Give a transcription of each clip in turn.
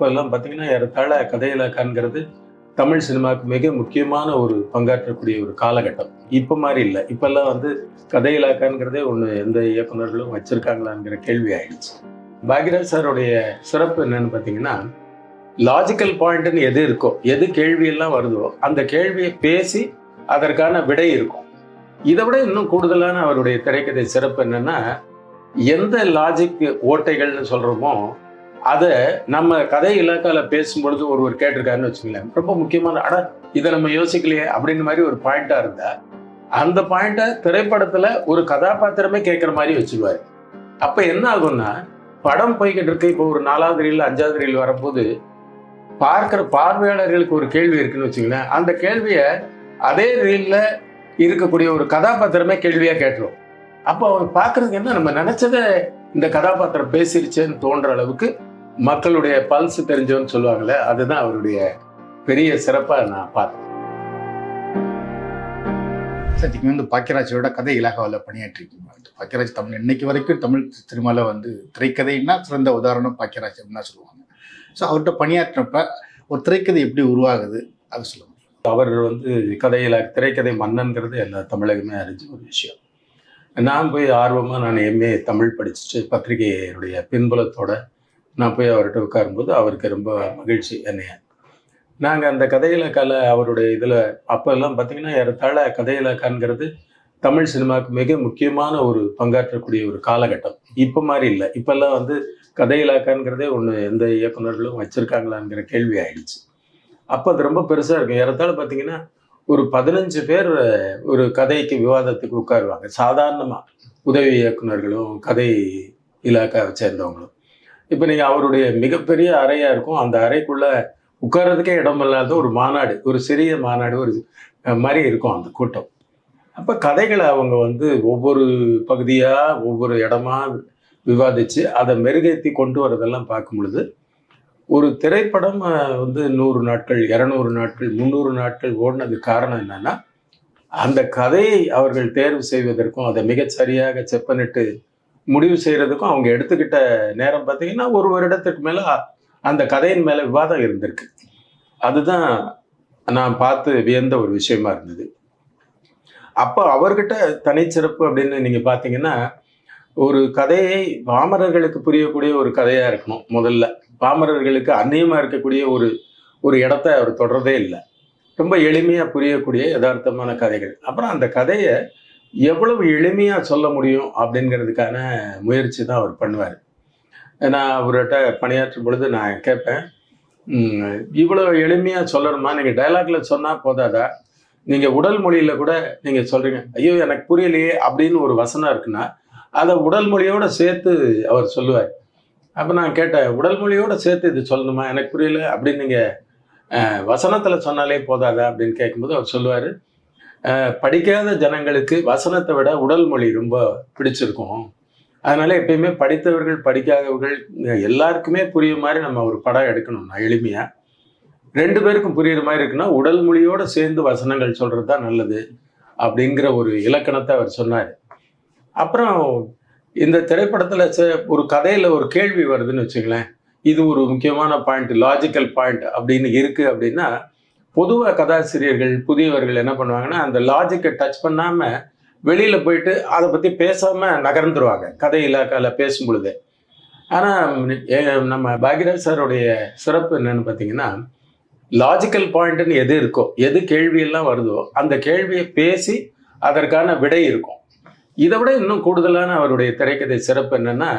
இப்போல்லாம் பார்த்தீங்கன்னா, ஏறத்தாழ கதை இலக்கான்ங்கிறது தமிழ் சினிமாவுக்கு மிக முக்கியமான ஒரு பங்காற்றக்கூடிய ஒரு காலகட்டம். இப்ப மாரி இல்ல. இப்பல்லாம் வந்து கதை இலாக்கான்ங்கிறதே ஒண்ணு எந்த இயக்குனர்களும் வச்சிருக்காங்களாங்கிற கேள்வி ஆயிடுச்சு. பாக்யராஜ் சாருடைய சிறப்பு என்னன்னு பார்த்தீங்கன்னா, லாஜிக்கல் பாயிண்ட்ன்னு எது இருக்கோ, எது கேள்வியெல்லாம் வருதோ, அந்த கேள்விய பேசி அதற்கான விடை இருக்கும். இத விட இன்னும் கூடுதலான அவருடைய திரைக்கதை சிறப்பு என்னன்னா, எந்த லாஜிக் ஓட்டைகள்னு சொல்றோமோ, அத நம்ம கதை இலாக்கால பேசும்பொழுது ஒருவர் கேட்டிருக்காருன்னு வச்சுக்கங்களேன். ரொம்ப முக்கியமான, "அட இத நம்ம யோசிக்கலையே" அப்படின்ற மாரி ஒரு பாயிண்ட்டா இருந்தா, அந்த பாயிண்ட்ட திரைப்படத்துல ஒரு கதாபாத்திரமே கேட்கிற மாரி வச்சுருவாரு. அப்ப என்ன ஆகும்னா, படம் போய்க்கிட்டு இருக்கு. இப்போ ஒரு 4வது ரீல், 5வது ரீல் வரப்போது, பார்க்கிற பார்வையாளர்களுக்கு ஒரு கேள்வி இருக்குன்னு வச்சுக்கங்களேன். அந்த கேள்விய அதே ரீல்ல இருக்கக்கூடிய ஒரு கதாபாத்திரமே கேள்வியா கேட்டுரும். அப்போ அவர் பார்க்கறதுக்கு என்ன, நம்ம நினைச்சத இந்த கதாபாத்திரம் பேசிருச்சேன்னு தோன்ற அளவுக்கு மக்களுடைய பல்ஸ் தெரிஞ்சவன்னு சொல்லுவாங்கல்ல, அதுதான் அவருடைய பெரிய சிறப்பா நான் பார்த்தேன். சார், நீங்க பாக்கியராஜோட கதை இலாகாவில் பணியாற்றிருக்கீங்க. பாக்கியராஜ் இன்னைக்கு வரைக்கும் தமிழ் சினிமாவில் திரைக்கதைன்னா சிறந்த உதாரணம் பாக்கியராஜ் அப்படின்னு தான் சொல்லுவாங்க. ஸோ அவர்கிட்ட பணியாற்றினப்ப ஒரு திரைக்கதை எப்படி உருவாகுது அது சொல்லுவாங்க. அவர் திரைக்கதை மன்னன்கிறது எல்லா தமிழகமே அறிஞ்ச ஒரு விஷயம். நான் போய் நான் எம்ஏ தமிழ் படிச்சுட்டு பத்திரிகையுடைய பின்புலத்தோட நான் போய் அவர்கிட்ட உட்காரும்போது அவருக்கு ரொம்ப மகிழ்ச்சி என்னைய. நாங்கள் அந்த கதை இலக்கால அவருடைய இதில் அப்போல்லாம் பார்த்தீங்கன்னா, ஏறத்தாழ கதை இலக்கான்ங்கிறது தமிழ் சினிமாவுக்கு மிக முக்கியமான ஒரு பங்காற்றக்கூடிய ஒரு காலகட்டம். இப்போ மாதிரி இல்லை. இப்போல்லாம் வந்து கதை இலக்கான்ங்கிறதே ஒன்று எந்த இயக்குனர்களும் வச்சுருக்காங்களாங்கிற கேள்வி ஆயிடுச்சு. அப்போ அது ரொம்ப பெருசாக இருக்கும். ஏறத்தாழ பார்த்தீங்கன்னா, ஒரு 15 பேர் ஒரு கதைக்கு விவாதத்துக்கு உட்காருவாங்க. சாதாரணமாக உதவி இயக்குனர்களும் கதை இலாக்காவை சேர்ந்தவங்களும். இப்போ நீங்கள் அவருடைய மிகப்பெரிய அறையாக இருக்கும். அந்த அறைக்குள்ள உட்கார்றதுக்கே இடமில்லாத ஒரு மாநாடு, ஒரு சிறிய மாநாடு, ஒரு மாதிரி இருக்கும் அந்த கூட்டம். அப்போ கதைகளை அவங்க வந்து ஒவ்வொரு பகுதியாக ஒவ்வொரு இடமா விவாதித்து அதை மெருகேற்றி கொண்டு வரதெல்லாம் பார்க்கும் பொழுது, ஒரு திரைப்படம் வந்து 100 நாட்கள், 200 நாட்கள், 300 நாட்கள் ஓடினதுக்கு காரணம் என்னன்னா, அந்த கதையை அவர்கள் தேர்வு செய்வதற்கும் அதை மிகச்சரியாக செப்பனிட்டு முடிவு செய்யறதுக்கும் அவங்க எடுத்துக்கிட்ட நேரம் பார்த்தீங்கன்னா, 1 வருடத்துக்கு மேல அந்த கதையின் மேல விவாதம் இருந்திருக்கு. அதுதான் நான் பார்த்து வியந்த ஒரு விஷயமா இருந்தது. அப்போ அவர்கிட்ட தனிச்சிறப்பு அப்படின்னு நீங்க பார்த்தீங்கன்னா, ஒரு கதையை பாமரர்களுக்கு புரியக்கூடிய ஒரு கதையா இருக்கணும் முதல்ல. பாமரர்களுக்கு அந்நியமா இருக்கக்கூடிய ஒரு இடத்த அவர் தொடர்றதே இல்லை. ரொம்ப எளிமையா புரியக்கூடிய யதார்த்தமான கதைகள். அப்புறம் அந்த கதையை எவ்வளவு எளிமையா சொல்ல முடியும் அப்படிங்கிறதுக்கான முயற்சி தான் அவர் பண்ணுவார். நான் அவர்கிட்ட பணியாற்றும் பொழுது நான் கேட்பேன், இவ்வளோ எளிமையா சொல்லணுமா? நீங்கள் டைலாக்ல சொன்னா போதாதா? நீங்க உடல் மொழியில கூட நீங்க சொல்றீங்க, ஐயோ எனக்கு புரியலையே அப்படின்னு ஒரு வசனம் இருக்குன்னா, அதை உடல் மொழியோட சேர்த்து அவர் சொல்லுவார். அப்போ நான் கேட்டேன், உடல் மொழியோட சேர்த்து இது சொல்லணுமா? எனக்கு புரியல அப்படின்னு நீங்க வசனத்துல சொன்னாலே போதாதா அப்படின்னு கேட்கும்போது அவர் சொல்லுவார், படிக்காத ஜனங்களுக்கு வசனத்தை விட உடல் மொழி ரொம்ப பிடிச்சிருக்கும். அதனால எப்பயுமே படித்தவர்கள் படிக்காதவர்கள் எல்லாருக்குமே புரியுற மாதிரி நம்ம ஒரு படம் எடுக்கணும்னா எளிமையா 2 பேருக்கும் புரியுற மாதிரி இருக்குன்னா உடல் மொழியோட சேர்ந்து வசனங்கள் சொல்றது தான் நல்லது அப்படிங்கிற ஒரு இலக்கணத்தை அவர் சொன்னார். அப்புறம் இந்த திரைப்படத்துல ஒரு கதையில ஒரு கேள்வி வருதுன்னு வச்சுங்களேன், இது ஒரு முக்கியமான பாயிண்ட், லாஜிக்கல் பாயிண்ட் அப்படின்னு இருக்கு அப்படின்னா, பொதுவாக கதாசிரியர்கள் புதியவர்கள் என்ன பண்ணுவாங்கன்னா, அந்த லாஜிக்கை டச் பண்ணாம வெளியில போயிட்டு அதை பத்தி பேசாம நகர்ந்துருவாங்க கதை இலாக்கால பேசும் பொழுது. ஆனா நம்ம பாக்யராஜ் சாருடைய சிறப்பு என்னன்னு பார்த்தீங்கன்னா, லாஜிக்கல் பாயிண்ட்னு எது இருக்கோ, எது கேள்வியெல்லாம் வருதோ, அந்த கேள்வியை பேசி அதற்கான விடை இருக்கும். இதை விட இன்னும் கூடுதலான அவருடைய திரைக்கதை சிறப்பு என்னன்னா,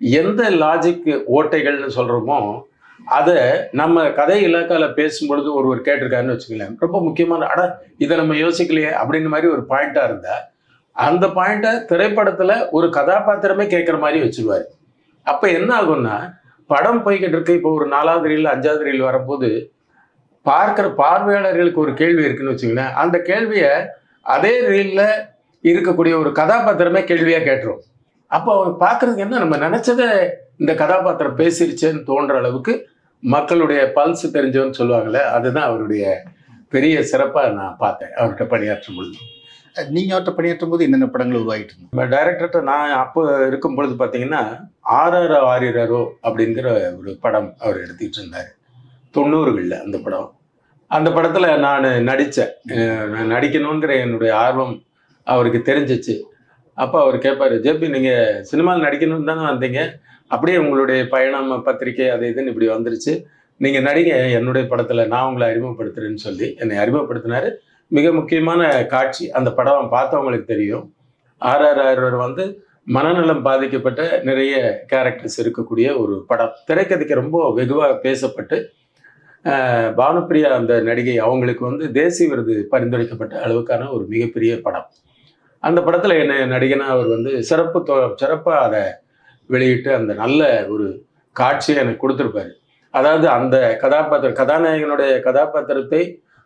எந்த லாஜிக் ஓட்டைகள்னு சொல்றோமோ, அதை நம்ம கதை இலாக்கால பேசும்பொழுது ஒருவர் கேட்டிருக்காருன்னு வச்சுக்கங்களேன். ரொம்ப முக்கியமான, "அட இதை நம்ம யோசிக்கலையே" அப்படின்ற மாதிரி ஒரு பாயிண்டா இருந்தா, அந்த பாயிண்ட்டை திரைப்படத்துல ஒரு கதாபாத்திரமே கேட்கிற மாதிரி வச்சிருவாரு. அப்ப என்ன ஆகும்னா, படம் போய்கிட்டு இருக்கு. இப்போ ஒரு 4வது ரீல், 5வது ரீல் வரும்போது, பார்க்கிற பார்வையாளர்களுக்கு ஒரு கேள்வி இருக்குன்னு வச்சுக்கங்களேன். அந்த கேள்விய அதே ரீல்ல இருக்கக்கூடிய ஒரு கதாபாத்திரமே கேள்வியா கேட்டுரும். அப்போ அவர் பார்க்கறதுக்கு என்ன, நம்ம நினைச்சத இந்த கதாபாத்திரம் பேசிருச்சேன்னு தோன்ற அளவுக்கு மக்களுடைய பல்ஸ் தெரிஞ்சவன்னு சொல்லுவாங்கல்ல, அதுதான் அவருடைய பெரிய சிறப்பா நான் பார்த்தேன் அவர்கிட்ட பணியாற்றும் பொழுது. நீங்கள் அவர்கிட்ட பணியாற்றும் போது என்னென்ன படங்கள் உருவாகிட்டு இருந்தது? நம்ம டைரக்டர்கிட்ட நான் அப்போ இருக்கும் பொழுது பார்த்தீங்கன்னா ஆர்ஆர் ஆரிரரோ அப்படிங்கிற ஒரு படம் அவர் எடுத்துக்கிட்டு இருந்தார் 90களில். அந்த படம், அந்த படத்தில் நான் நடித்தேன். நான் நடிக்கணுங்கிற என்னுடைய ஆர்வம் அவருக்கு தெரிஞ்சிச்சு. அப்போ அவர் கேட்பார், ஜேபி நீங்கள் சினிமாவில் நடிக்கணும்னு தானே வந்தீங்க, அப்படியே உங்களுடைய பயணம் பத்திரிக்கை அது இதுன்னு இப்படி வந்துருச்சு, நீங்கள் நடிங்க என்னுடைய படத்தில், நான் உங்களை அறிமுகப்படுத்துகிறேன்னு சொல்லி என்னை அறிமுகப்படுத்தினார். மிக முக்கியமான காட்சி, அந்த படம் பார்த்தவங்களுக்கு தெரியும். ஆர்ஆர் வந்து மனநலம் பாதிக்கப்பட்ட நிறைய கேரக்டர்ஸ் இருக்கக்கூடிய ஒரு படம். திரைக்கதைக்கு ரொம்ப வெகுவாக பேசப்பட்டு பானுப்பிரியா அந்த நடிகை அவங்களுக்கு வந்து தேசிய விருது பரிந்துரைக்கப்பட்ட அளவுக்கான ஒரு மிகப்பெரிய படம். அந்த படத்தில் என்னை நடிகனா அவர் வந்து சிறப்பாக அதை வெளியிட்டு அந்த நல்ல ஒரு காட்சியை எனக்கு கொடுத்துருப்பாரு. அதாவது அந்த கதாநாயகனுடைய கதாபாத்திரத்தை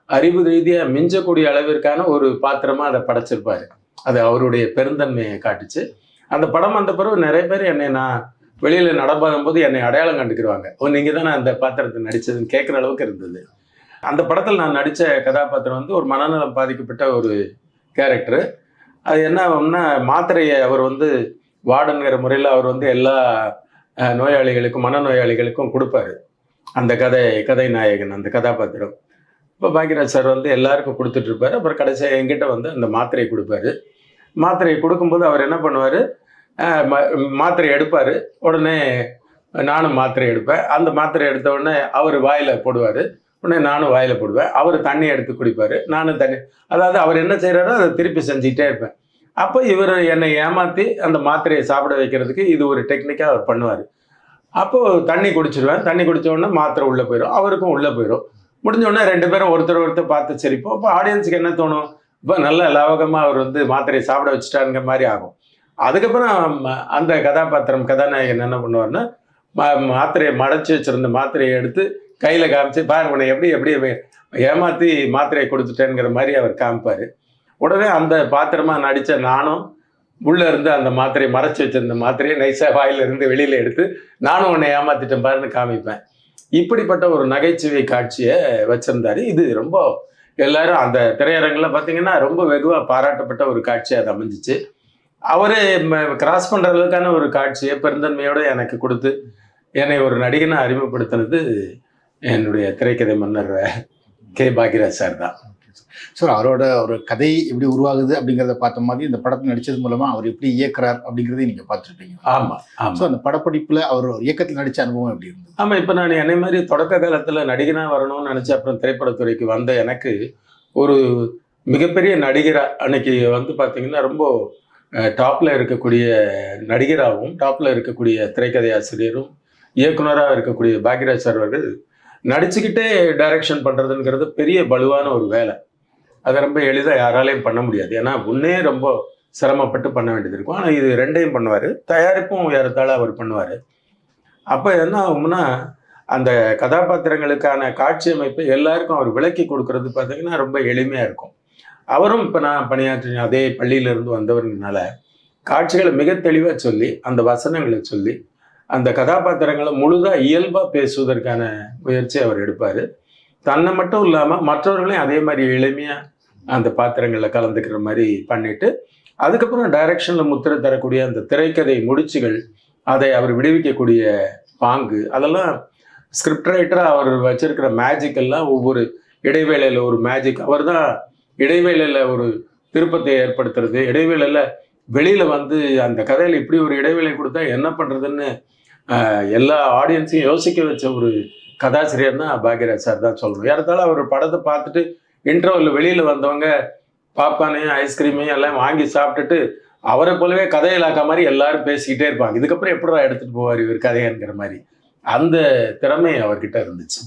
அறிவு ரீதியாக மிஞ்சக்கூடிய அளவிற்கான ஒரு பாத்திரமாக அதை படைச்சிருப்பாரு. அது அவருடைய பெருந்தன்மையை காட்டுச்சு. அந்த படம் வந்த பிறகு நிறைய பேர் என்னை, நான் வெளியில் நடப்பாகும் போது என்னை அடையாளம் கண்டுக்கிடுவாங்க, ஓ நீங்கள் தானே அந்த பாத்திரத்தை நடித்ததுன்னு கேட்குற அளவுக்கு இருந்தது. அந்த படத்தில் நான் நடித்த கதாபாத்திரம் வந்து ஒரு மனநலம் பாதிக்கப்பட்ட ஒரு கேரக்டரு. அது என்ன ஆகும்னா, மாத்திரையை அவர் வந்து வார்டனுங்கிற முறையில் அவர் வந்து எல்லா நோயாளிகளுக்கும் மனநோயாளிகளுக்கும் கொடுப்பாரு. அந்த கதை நாயகன் அந்த கதாபாத்திரம். இப்போ பாக்யராஜ் சார் வந்து எல்லாருக்கும் கொடுத்துட்ருப்பாரு. அப்புறம் கடைசியாக என்கிட்ட வந்து அந்த மாத்திரையை கொடுப்பாரு. மாத்திரையை கொடுக்கும்போது அவர் என்ன பண்ணுவார், மாத்திரை எடுப்பார். உடனே நானும் மாத்திரை எடுப்பேன். அந்த மாத்திரை எடுத்த உடனே அவர் வாயில் போடுவார். உடனே நானும் வாயில் போடுவேன். அவர் தண்ணி எடுத்து குடிப்பார், நானும் தண்ணி. அதாவது அவர் என்ன செய்கிறாரோ அதை திருப்பி செஞ்சுக்கிட்டே இருப்பேன். அப்போ இவர் என்னை ஏமாற்றி அந்த மாத்திரையை சாப்பிட வைக்கிறதுக்கு இது ஒரு டெக்னிக்காக அவர் பண்ணுவார். அப்போது தண்ணி குடிச்சிடுவேன். தண்ணி குடித்த உடனே மாத்திரை உள்ளே போயிடும், அவருக்கும் உள்ளே போயிடும். முடிஞ்ச உடனே 2 பேரும் ஒருத்தர் பார்த்து சிரிப்போம். அப்போ ஆடியன்ஸுக்கு என்ன தோணும், இப்போ நல்ல லாவகமாக அவர் வந்து மாத்திரையை சாப்பிட வச்சுட்டாருங்கிற மாதிரி ஆகும். அதுக்கப்புறம் அந்த கதாநாயகன் என்ன பண்ணுவார்னா, மாத்திரையை மடைச்சி வச்சுருந்த மாத்திரையை எடுத்து கையில் காமிச்சு, பாரு உன்னை எப்படி ஏமாற்றி மாத்திரையை கொடுத்துட்டேங்கிற மாதிரி அவர் காமிப்பார். உடனே அந்த பாத்திரமாக நடித்த நானும் உள்ளே இருந்து அந்த மாத்திரையை மறைச்சி வச்சுருந்த மாத்திரையை நைஸாக வாயிலிருந்து வெளியில் எடுத்து, நானும் உன்னை ஏமாற்றிட்டேன் பாருன்னு காமிப்பேன். இப்படிப்பட்ட ஒரு நகைச்சுவை காட்சியை வச்சுருந்தாரு. இது ரொம்ப எல்லாரும் அந்த திரையரங்கில் பார்த்தீங்கன்னா ரொம்ப வெகுவாக பாராட்டப்பட்ட ஒரு காட்சி அது அமைஞ்சிச்சு. அவரே கிராஸ் பண்ணுற அளவுக்கான ஒரு காட்சியை பெருந்தன்மையோடு எனக்கு கொடுத்து என்னை ஒரு நடிகனை அறிமுகப்படுத்தினது என்னுடைய திரைக்கதை மன்னர் கே பாக்யராஜ் சார் தான். சார், அவரோட ஒரு கதை எப்படி உருவாகுது அப்படிங்கிறத பார்த்த மாதிரி இந்த படத்தில் நடித்தது மூலமாக அவர் எப்படி இயக்குறார் அப்படிங்கிறதையும் நீங்கள் பார்த்துருப்பீங்க. ஆமாம் ஆமாம். ஸோ அந்த படப்பிடிப்பில் அவர் இயக்கத்தில் நடித்த அனுபவம் எப்படி இருந்தது? ஆமாம். இப்போ நான் என்னை மாதிரி தொடக்க காலத்தில் நடிகனாக வரணும்னு நினச்சி அப்புறம் திரைப்படத்துறைக்கு வந்த எனக்கு ஒரு மிகப்பெரிய நடிகராக அன்னைக்கு வந்து பார்த்திங்கன்னா ரொம்ப டாப்பில் இருக்கக்கூடிய நடிகராகவும் டாப்பில் இருக்கக்கூடிய திரைக்கதை ஆசிரியரும் இயக்குனராக இருக்கக்கூடிய பாக்யராஜ் சார் அவர்கள் நடிச்சுக்கிட்டே டைரக்ஷன் பண்ணுறதுங்கிறது பெரிய பலுவான ஒரு வேலை. அதை ரொம்ப எளிதாக யாராலையும் பண்ண முடியாது. ஏன்னா முன்னே ரொம்ப சிரமப்பட்டு பண்ண வேண்டியது இருக்கும். ஆனால் இது 2யும் பண்ணுவார். தயாரிப்பும் ஏறத்தாழ அவர் பண்ணுவார். அப்போ என்ன ஆகும்னா, அந்த கதாபாத்திரங்களுக்கான காட்சி அமைப்பை எல்லாருக்கும் அவர் விளக்கி கொடுக்கறது பார்த்தீங்கன்னா ரொம்ப எளிமையாக இருக்கும். அவரும் இப்போ நான் பணியாற்றின அதே பள்ளியிலிருந்து வந்தவர்னால காட்சிகளை மிக தெளிவாக சொல்லி, அந்த வசனங்களை சொல்லி, அந்த கதாபாத்திரங்களை முழுதாக இயல்பாக பேசுவதற்கான முயற்சி அவர் எடுப்பார். தன்னை மட்டும் இல்லாமல் மற்றவர்களையும் அதே மாதிரி எளிமையாக அந்த பாத்திரங்களில் கலந்துக்கிற மாதிரி பண்ணிட்டு, அதுக்கப்புறம் டைரக்ஷனில் முத்திரை தரக்கூடிய அந்த திரைக்கதை முடிச்சுகள், அதை அவர் விடுவிக்கக்கூடிய பாங்கு, அதெல்லாம் ஸ்கிரிப்ட் ரைட்டராக அவர் வச்சிருக்கிற மேஜிக் எல்லாம் ஒவ்வொரு இடைவேளையில் ஒரு மேஜிக். அவர் தான் இடைவேளையில் ஒரு திருப்பத்தை ஏற்படுத்துறது, இடைவேளையில் வெளியில் வந்து அந்த கதையில் இப்படி ஒரு இடைவேளை கொடுத்தா என்ன பண்ணுறதுன்னு எல்லா ஆடியன்ஸையும் யோசிக்க வச்ச ஒரு கதாசிரியர் தான் பாக்யராஜ் சார் தான் சொல்லணும். ஏறத்தாலும் அவர் படத்தை பார்த்துட்டு இன்டர்வல்ல வெளியில் வந்தவங்க பாப்கார்னையும் ஐஸ்கிரீமையும் எல்லாம் வாங்கி சாப்பிட்டுட்டு அவரை போலவே கதையிலாக்கா மாதிரி எல்லாரும் பேசிக்கிட்டே இருப்பாங்க. இதுக்கப்புறம் எப்படிடா எடுத்துகிட்டு போவார் இவர் கதைங்கிற மாதிரி. அந்த திறமை அவர்கிட்ட இருந்துச்சு.